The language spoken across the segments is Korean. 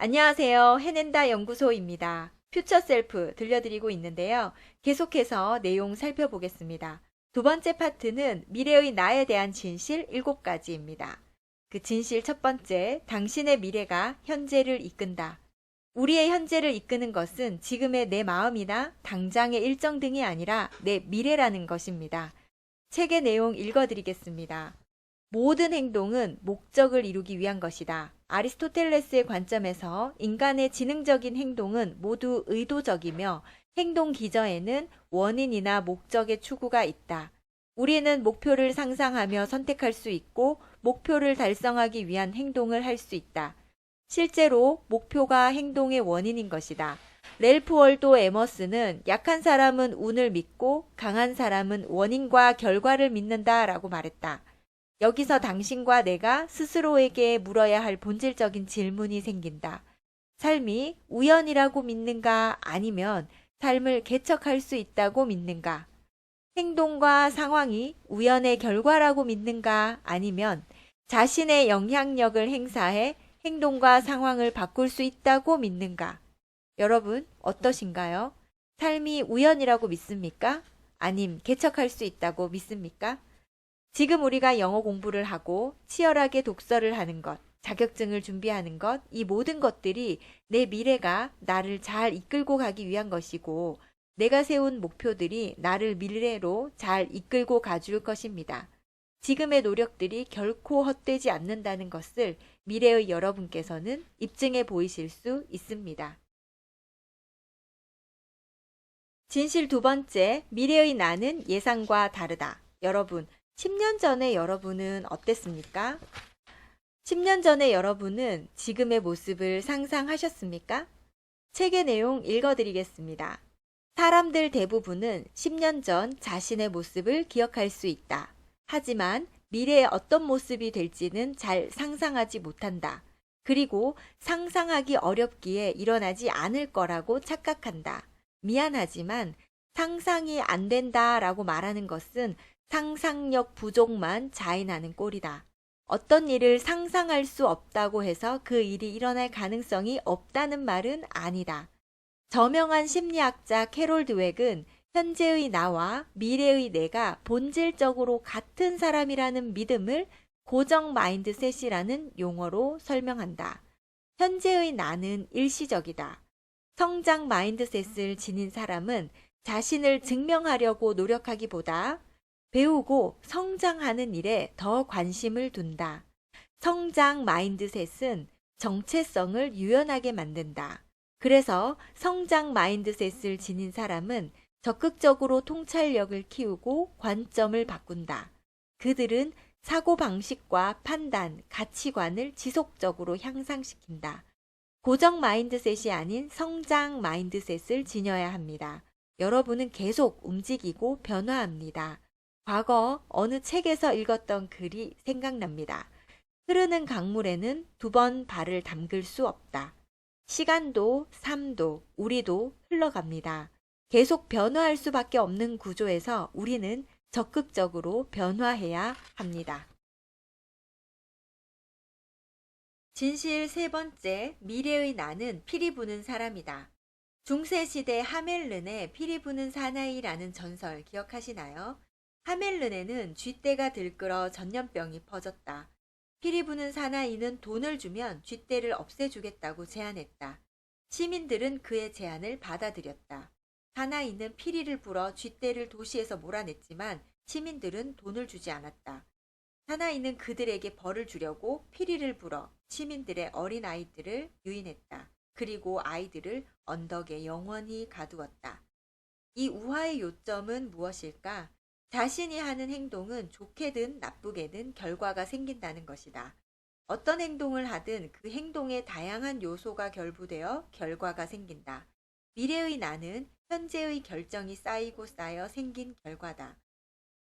안녕하세요. 해낸다 연구소입니다. 퓨처 셀프 들려드리고 있는데요. 계속해서 내용 살펴보겠습니다. 두 번째 파트는 미래의 나에 대한 진실 7가지입니다. 그 진실 첫 번째, 당신의 미래가 현재를 이끈다. 우리의 현재를 이끄는 것은 지금의 내 마음이나 당장의 일정 등이 아니라 내 미래라는 것입니다. 책의 내용 읽어드리겠습니다. 모든 행동은 목적을 이루기 위한 것이다. 아리스토텔레스의 관점에서 인간의 지능적인 행동은 모두 의도적이며 행동 기저에는 원인이나 목적의 추구가 있다. 우리는 목표를 상상하며 선택할 수 있고 목표를 달성하기 위한 행동을 할 수 있다. 실제로 목표가 행동의 원인인 것이다. 랠프 월도 에머스는 약한 사람은 운을 믿고 강한 사람은 원인과 결과를 믿는다라고 말했다. 여기서 당신과 내가 스스로에게 물어야 할 본질적인 질문이 생긴다. 삶이 우연이라고 믿는가 아니면 삶을 개척할 수 있다고 믿는가? 행동과 상황이 우연의 결과라고 믿는가 아니면 자신의 영향력을 행사해 행동과 상황을 바꿀 수 있다고 믿는가? 여러분, 어떠신가요? 삶이 우연이라고 믿습니까? 아님 개척할 수 있다고 믿습니까? 지금 우리가 영어 공부를 하고 치열하게 독서를 하는 것, 자격증을 준비하는 것, 이 모든 것들이 내 미래가 나를 잘 이끌고 가기 위한 것이고 내가 세운 목표들이 나를 미래로 잘 이끌고 가줄 것입니다. 지금의 노력들이 결코 헛되지 않는다는 것을 미래의 여러분께서는 입증해 보이실 수 있습니다. 진실 두 번째, 미래의 나는 예상과 다르다. 여러분, 10년 전에 여러분은 어땠습니까? 10년 전에 여러분은 지금의 모습을 상상하셨습니까? 책의 내용 읽어드리겠습니다. 사람들 대부분은 10년 전 자신의 모습을 기억할 수 있다. 하지만 미래의 어떤 모습이 될지는 잘 상상하지 못한다. 그리고 상상하기 어렵기에 일어나지 않을 거라고 착각한다. 미안하지만 상상이 안 된다라고 말하는 것은 상상력 부족만 자인하는 꼴이다. 어떤 일을 상상할 수 없다고 해서 그 일이 일어날 가능성이 없다는 말은 아니다. 저명한 심리학자 캐롤 드웩은 현재의 나와 미래의 내가 본질적으로 같은 사람이라는 믿음을 고정 마인드셋이라는 용어로 설명한다. 현재의 나는 일시적이다. 성장 마인드셋을 지닌 사람은 자신을 증명하려고 노력하기보다 배우고 성장하는 일에 더 관심을 둔다. 성장 마인드셋은 정체성을 유연하게 만든다. 그래서 성장 마인드셋을 지닌 사람은 적극적으로 통찰력을 키우고 관점을 바꾼다. 그들은 사고방식과 판단, 가치관을 지속적으로 향상시킨다. 고정 마인드셋이 아닌 성장 마인드셋을 지녀야 합니다. 여러분은 계속 움직이고 변화합니다. 과거 어느 책에서 읽었던 글이 생각납니다. 흐르는 강물에는 2번 발을 담글 수 없다. 시간도 삶도 우리도 흘러갑니다. 계속 변화할 수밖에 없는 구조에서 우리는 적극적으로 변화해야 합니다. 진실 세 번째, 미래의 나는 피리 부는 사람이다. 중세시대 하멜른의 피리 부는 사나이라는 전설 기억하시나요? 하멜른에는 쥐떼가 들끓어 전염병이 퍼졌다. 피리 부는 사나이는 돈을 주면 쥐떼를 없애주겠다고 제안했다. 시민들은 그의 제안을 받아들였다. 사나이는 피리를 불어 쥐떼를 도시에서 몰아냈지만 시민들은 돈을 주지 않았다. 사나이는 그들에게 벌을 주려고 피리를 불어 시민들의 어린 아이들을 유인했다. 그리고 아이들을 언덕에 영원히 가두었다. 이 우화의 요점은 무엇일까? 자신이 하는 행동은 좋게든 나쁘게든 결과가 생긴다는 것이다. 어떤 행동을 하든 그 행동에 다양한 요소가 결부되어 결과가 생긴다. 미래의 나는 현재의 결정이 쌓이고 쌓여 생긴 결과다.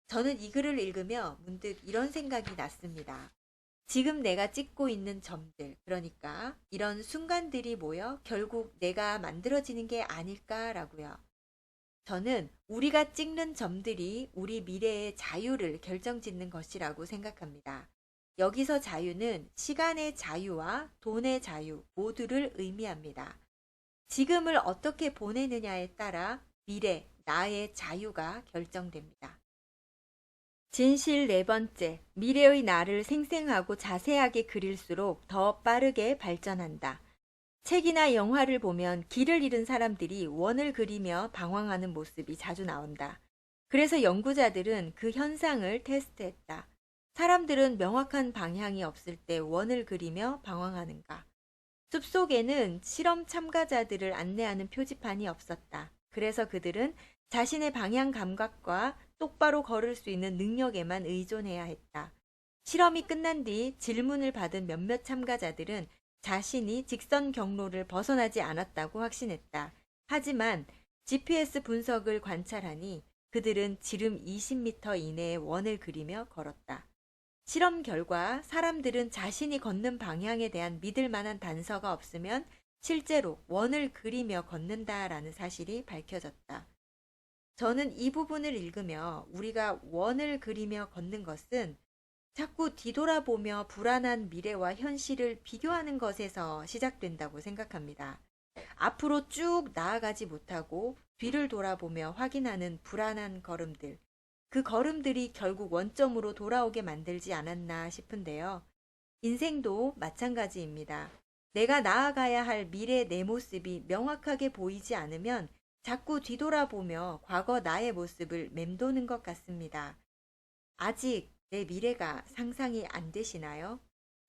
저는 이 글을 읽으며 문득 이런 생각이 났습니다. 지금 내가 찍고 있는 점들, 그러니까 이런 순간들이 모여 결국 내가 만들어지는 게 아닐까라고요. 저는 우리가 찍는 점들이 우리 미래의 자유를 결정짓는 것이라고 생각합니다. 여기서 자유는 시간의 자유와 돈의 자유 모두를 의미합니다. 지금을 어떻게 보내느냐에 따라 미래, 나의 자유가 결정됩니다. 진실 네 번째, 미래의 나를 생생하고 자세하게 그릴수록 더 빠르게 발전한다. 책이나 영화를 보면 길을 잃은 사람들이 원을 그리며 방황하는 모습이 자주 나온다. 그래서 연구자들은 그 현상을 테스트했다. 사람들은 명확한 방향이 없을 때 원을 그리며 방황하는가? 숲속에는 실험 참가자들을 안내하는 표지판이 없었다. 그래서 그들은 자신의 방향 감각과 똑바로 걸을 수 있는 능력에만 의존해야 했다. 실험이 끝난 뒤 질문을 받은 몇몇 참가자들은 자신이 직선 경로를 벗어나지 않았다고 확신했다. 하지만 GPS 분석을 관찰하니 그들은 지름 20m 이내의 원을 그리며 걸었다. 실험 결과 사람들은 자신이 걷는 방향에 대한 믿을 만한 단서가 없으면 실제로 원을 그리며 걷는다라는 사실이 밝혀졌다. 저는 이 부분을 읽으며 우리가 원을 그리며 걷는 것은 자꾸 뒤돌아보며 불안한 미래와 현실을 비교하는 것에서 시작된다고 생각합니다. 앞으로 쭉 나아가지 못하고 뒤를 돌아보며 확인하는 불안한 걸음들. 그 걸음들이 결국 원점으로 돌아오게 만들지 않았나 싶은데요. 인생도 마찬가지입니다. 내가 나아가야 할 미래 내 모습이 명확하게 보이지 않으면 자꾸 뒤돌아보며 과거 나의 모습을 맴도는 것 같습니다. 아직 내 미래가 상상이 안 되시나요?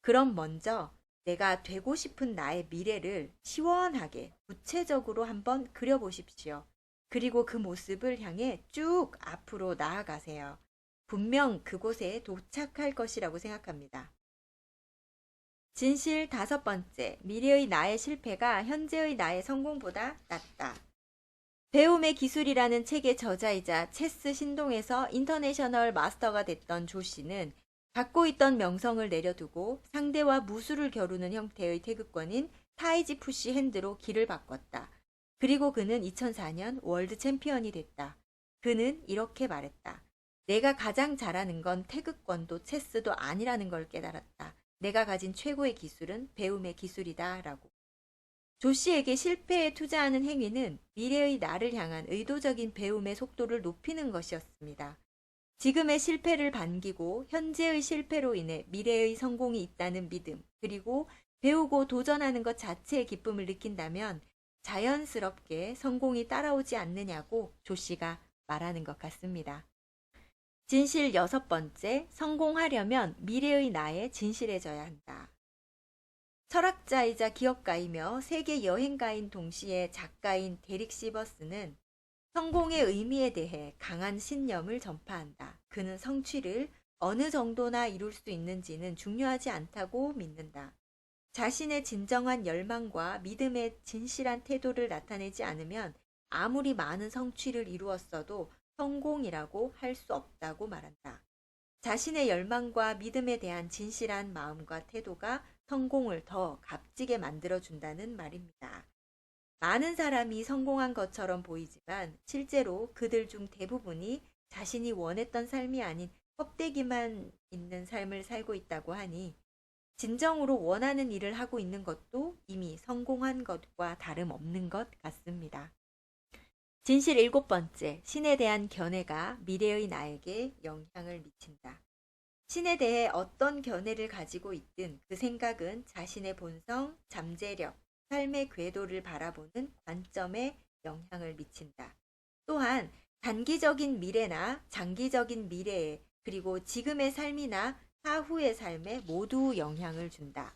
그럼 먼저 내가 되고 싶은 나의 미래를 시원하게 구체적으로 한번 그려보십시오. 그리고 그 모습을 향해 쭉 앞으로 나아가세요. 분명 그곳에 도착할 것이라고 생각합니다. 진실 다섯 번째, 미래의 나의 실패가 현재의 나의 성공보다 낫다. 배움의 기술이라는 책의 저자이자 체스 신동에서 인터내셔널 마스터가 됐던 조 씨는 갖고 있던 명성을 내려두고 상대와 무술을 겨루는 형태의 태극권인 타이지 푸시 핸드로 길을 바꿨다. 그리고 그는 2004년 월드 챔피언이 됐다. 그는 이렇게 말했다. 내가 가장 잘하는 건 태극권도 체스도 아니라는 걸 깨달았다. 내가 가진 최고의 기술은 배움의 기술이다. 라고. 조 씨에게 실패에 투자하는 행위는 미래의 나를 향한 의도적인 배움의 속도를 높이는 것이었습니다. 지금의 실패를 반기고 현재의 실패로 인해 미래의 성공이 있다는 믿음, 그리고 배우고 도전하는 것 자체의 기쁨을 느낀다면 자연스럽게 성공이 따라오지 않느냐고 조 씨가 말하는 것 같습니다. 진실 여섯 번째, 성공하려면 미래의 나에 진실해져야 한다. 철학자이자 기업가이며 세계 여행가인 동시에 작가인 데릭 시버스는 성공의 의미에 대해 강한 신념을 전파한다. 그는 성취를 어느 정도나 이룰 수 있는지는 중요하지 않다고 믿는다. 자신의 진정한 열망과 믿음의 진실한 태도를 나타내지 않으면 아무리 많은 성취를 이루었어도 성공이라고 할 수 없다고 말한다. 자신의 열망과 믿음에 대한 진실한 마음과 태도가 성공을 더 값지게 만들어준다는 말입니다. 많은 사람이 성공한 것처럼 보이지만 실제로 그들 중 대부분이 자신이 원했던 삶이 아닌 껍데기만 있는 삶을 살고 있다고 하니 진정으로 원하는 일을 하고 있는 것도 이미 성공한 것과 다름없는 것 같습니다. 진실 일곱 번째, 신에 대한 견해가 미래의 나에게 영향을 미친다. 신에 대해 어떤 견해를 가지고 있든 그 생각은 자신의 본성, 잠재력, 삶의 궤도를 바라보는 관점에 영향을 미친다. 또한 단기적인 미래나 장기적인 미래에 그리고 지금의 삶이나 사후의 삶에 모두 영향을 준다.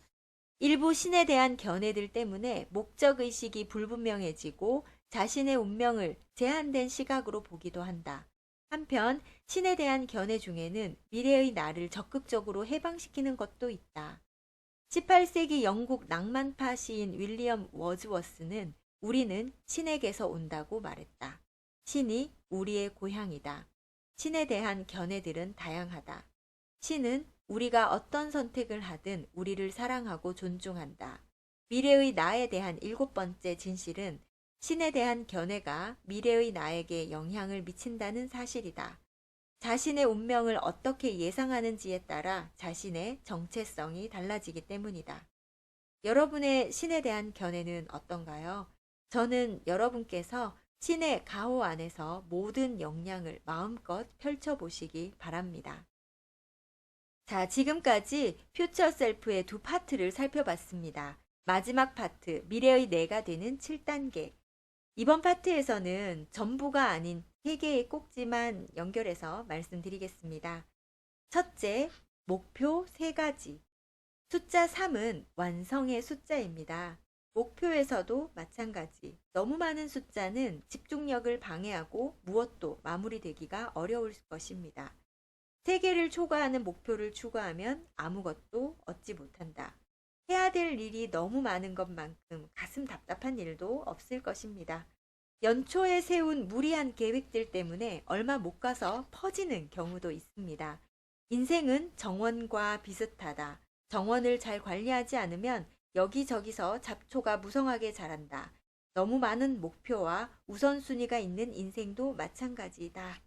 일부 신에 대한 견해들 때문에 목적의식이 불분명해지고 자신의 운명을 제한된 시각으로 보기도 한다. 한편 신에 대한 견해 중에는 미래의 나를 적극적으로 해방시키는 것도 있다. 18세기 영국 낭만파 시인 윌리엄 워즈워스는 우리는 신에게서 온다고 말했다. 신이 우리의 고향이다. 신에 대한 견해들은 다양하다. 신은 우리가 어떤 선택을 하든 우리를 사랑하고 존중한다. 미래의 나에 대한 일곱 번째 진실은 신에 대한 견해가 미래의 나에게 영향을 미친다는 사실이다. 자신의 운명을 어떻게 예상하는지에 따라 자신의 정체성이 달라지기 때문이다. 여러분의 신에 대한 견해는 어떤가요? 저는 여러분께서 신의 가호 안에서 모든 역량을 마음껏 펼쳐보시기 바랍니다. 자, 지금까지 퓨처 셀프의 두 파트를 살펴봤습니다. 마지막 파트, 미래의 내가 되는 7단계. 이번 파트에서는 전부가 아닌 3개의 꼭지만 연결해서 말씀드리겠습니다. 첫째, 목표 3가지. 숫자 3은 완성의 숫자입니다. 목표에서도 마찬가지. 너무 많은 숫자는 집중력을 방해하고 무엇도 마무리되기가 어려울 것입니다. 세계를 초과하는 목표를 추구하면 아무것도 얻지 못한다. 해야 될 일이 너무 많은 것만큼 가슴 답답한 일도 없을 것입니다. 연초에 세운 무리한 계획들 때문에 얼마 못 가서 퍼지는 경우도 있습니다. 인생은 정원과 비슷하다. 정원을 잘 관리하지 않으면 여기저기서 잡초가 무성하게 자란다. 너무 많은 목표와 우선순위가 있는 인생도 마찬가지다.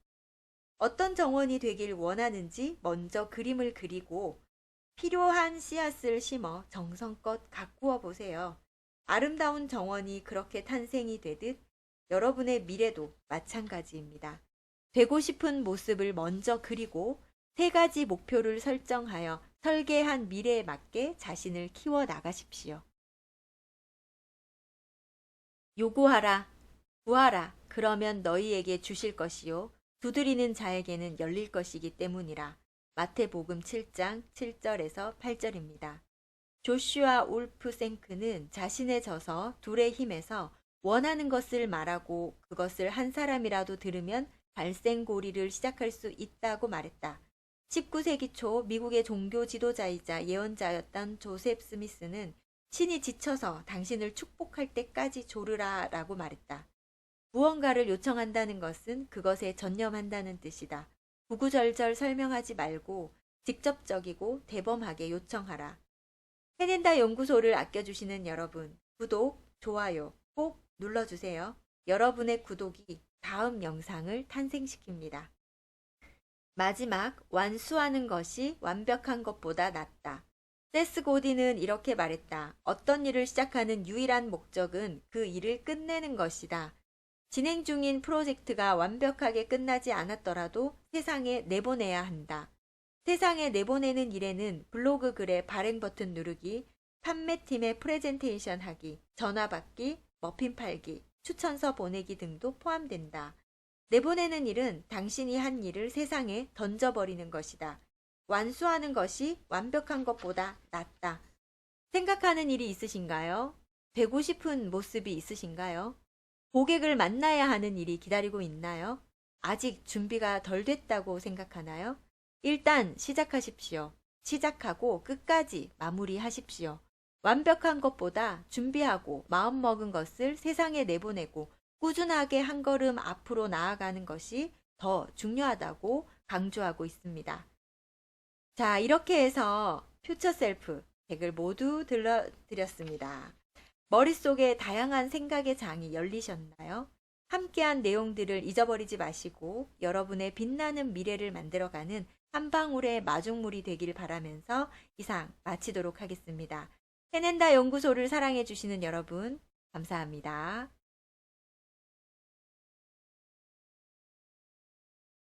어떤 정원이 되길 원하는지 먼저 그림을 그리고 필요한 씨앗을 심어 정성껏 가꾸어 보세요. 아름다운 정원이 그렇게 탄생이 되듯 여러분의 미래도 마찬가지입니다. 되고 싶은 모습을 먼저 그리고 3가지 목표를 설정하여 설계한 미래에 맞게 자신을 키워 나가십시오. 요구하라, 구하라, 그러면 너희에게 주실 것이요. 두드리는 자에게는 열릴 것이기 때문이라. 마태복음 7장 7절에서 8절입니다. 조슈아 울프 생크는 자신의 저서 둘의 힘에서 원하는 것을 말하고 그것을 한 사람이라도 들으면 발생고리를 시작할 수 있다고 말했다. 19세기 초 미국의 종교 지도자이자 예언자였던 조셉 스미스는 신이 지쳐서 당신을 축복할 때까지 조르라 라고 말했다. 무언가를 요청한다는 것은 그것에 전념한다는 뜻이다. 구구절절 설명하지 말고 직접적이고 대범하게 요청하라. 해낸다 연구소를 아껴주시는 여러분, 구독, 좋아요 꼭 눌러주세요. 여러분의 구독이 다음 영상을 탄생시킵니다. 마지막, 완수하는 것이 완벽한 것보다 낫다. 세스 고딘은 이렇게 말했다. 어떤 일을 시작하는 유일한 목적은 그 일을 끝내는 것이다. 진행 중인 프로젝트가 완벽하게 끝나지 않았더라도 세상에 내보내야 한다. 세상에 내보내는 일에는 블로그 글에 발행 버튼 누르기, 판매팀에 프레젠테이션 하기, 전화 받기, 머핀 팔기, 추천서 보내기 등도 포함된다. 내보내는 일은 당신이 한 일을 세상에 던져버리는 것이다. 완수하는 것이 완벽한 것보다 낫다. 생각하는 일이 있으신가요? 되고 싶은 모습이 있으신가요? 고객을 만나야 하는 일이 기다리고 있나요? 아직 준비가 덜 됐다고 생각하나요? 일단 시작하십시오. 시작하고 끝까지 마무리하십시오. 완벽한 것보다 준비하고 마음먹은 것을 세상에 내보내고 꾸준하게 한 걸음 앞으로 나아가는 것이 더 중요하다고 강조하고 있습니다. 자, 이렇게 해서 퓨처 셀프 덱을 모두 들려드렸습니다. 머릿속에 다양한 생각의 장이 열리셨나요? 함께한 내용들을 잊어버리지 마시고 여러분의 빛나는 미래를 만들어가는 한 방울의 마중물이 되길 바라면서 이상 마치도록 하겠습니다. 해낸다 연구소를 사랑해주시는 여러분, 감사합니다.